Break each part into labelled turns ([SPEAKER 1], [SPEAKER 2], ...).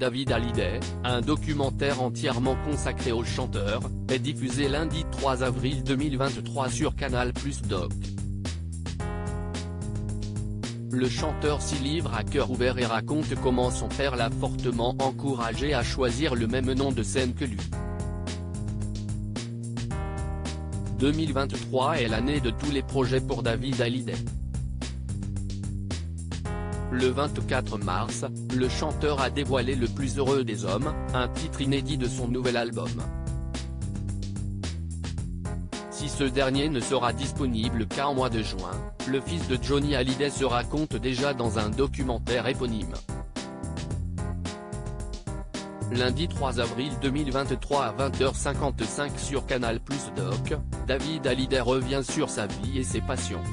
[SPEAKER 1] David Hallyday, un documentaire entièrement consacré au chanteur, est diffusé lundi 3 avril 2023 sur Canal+ Doc. Le chanteur s'y livre à cœur ouvert et raconte comment son père l'a fortement encouragé à choisir le même nom de scène que lui. 2023 est l'année de tous les projets pour David Hallyday. Le 24 mars, le chanteur a dévoilé Le plus heureux des hommes, un titre inédit de son nouvel album. Si ce dernier ne sera disponible qu'en mois de juin, le fils de Johnny Hallyday se raconte déjà dans un documentaire éponyme. Lundi 3 avril 2023 à 20h55 sur Canal+ Doc, David Hallyday revient sur sa vie et ses passions.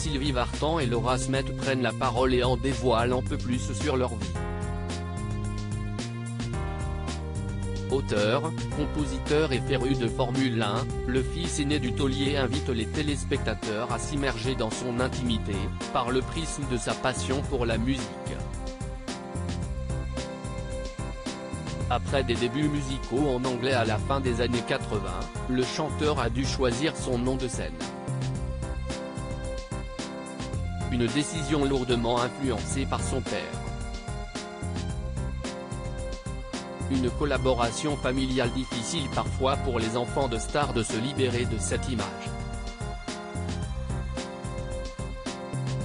[SPEAKER 1] Sylvie Vartan et Laura Smet prennent la parole et en dévoilent un peu plus sur leur vie. Auteur, compositeur et féru de Formule 1, le fils aîné du taulier invite les téléspectateurs à s'immerger dans son intimité, par le prisme de sa passion pour la musique. Après des débuts musicaux en anglais à la fin des années 80, le chanteur a dû choisir son nom de scène. Une décision lourdement influencée par son père. Une collaboration familiale difficile parfois pour les enfants de stars de se libérer de cette image.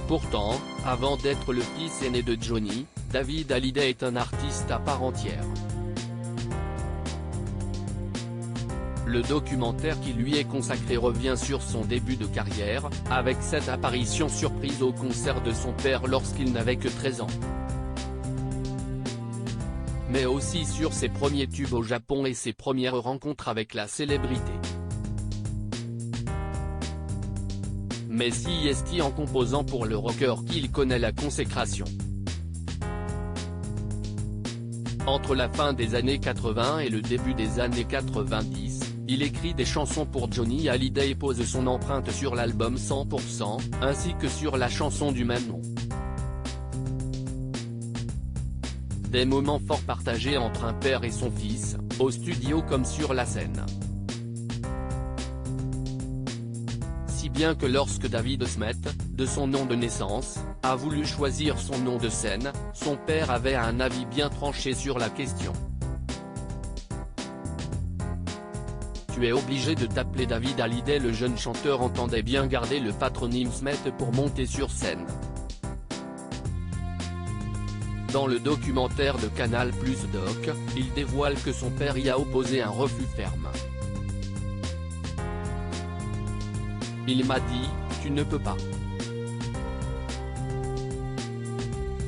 [SPEAKER 1] Pourtant, avant d'être le fils aîné de Johnny, David Hallyday est un artiste à part entière. Le documentaire qui lui est consacré revient sur son début de carrière, avec cette apparition surprise au concert de son père lorsqu'il n'avait que 13 ans. Mais aussi sur ses premiers tubes au Japon et ses premières rencontres avec la célébrité. Mais si est-il en composant pour le rocker qu'il connaît la consécration. Entre la fin des années 80 et le début des années 90, il écrit des chansons pour Johnny Hallyday et pose son empreinte sur l'album 100%, ainsi que sur la chanson du même nom. Des moments forts partagés entre un père et son fils, au studio comme sur la scène. Si bien que lorsque David Smet, de son nom de naissance, a voulu choisir son nom de scène, son père avait un avis bien tranché sur la question. Tu es obligé de t'appeler David Hallyday. Le jeune chanteur entendait bien garder le patronyme Smet pour monter sur scène. Dans le documentaire de Canal+ Doc, il dévoile que son père y a opposé un refus ferme. Il m'a dit, tu ne peux pas.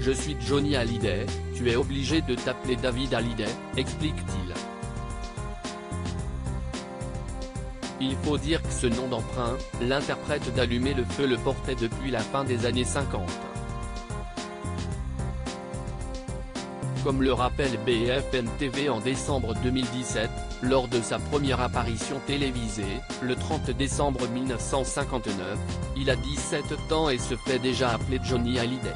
[SPEAKER 1] Je suis Johnny Hallyday, tu es obligé de t'appeler David Hallyday, explique-t-il. Il faut dire que ce nom d'emprunt, l'interprète d'Allumer le feu le portait depuis la fin des années 50. Comme le rappelle BFM TV en décembre 2017, lors de sa première apparition télévisée, le 30 décembre 1959, il a 17 ans et se fait déjà appeler Johnny Hallyday.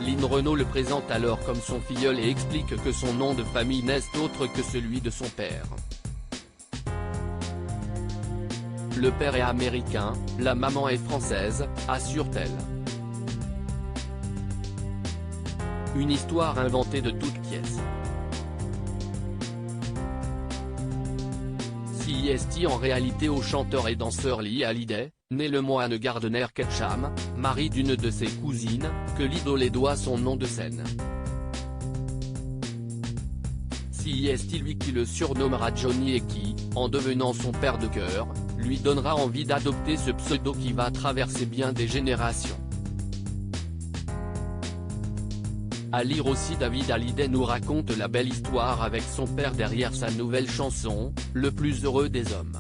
[SPEAKER 1] Lynn Renaud le présente alors comme son filleul et explique que son nom de famille n'est autre que celui de son père. Le père est américain, la maman est française, assure-t-elle. Une histoire inventée de toutes pièces. Si est en réalité au chanteur et danseur Lee Hallyday, né le moine Gardner Ketcham, mari d'une de ses cousines, que l'idole doit son nom de scène. Si est lui qui le surnommera Johnny et qui, en devenant son père de cœur, lui donnera envie d'adopter ce pseudo qui va traverser bien des générations. À lire aussi, David Hallyday nous raconte la belle histoire avec son père derrière sa nouvelle chanson, Le plus heureux des hommes.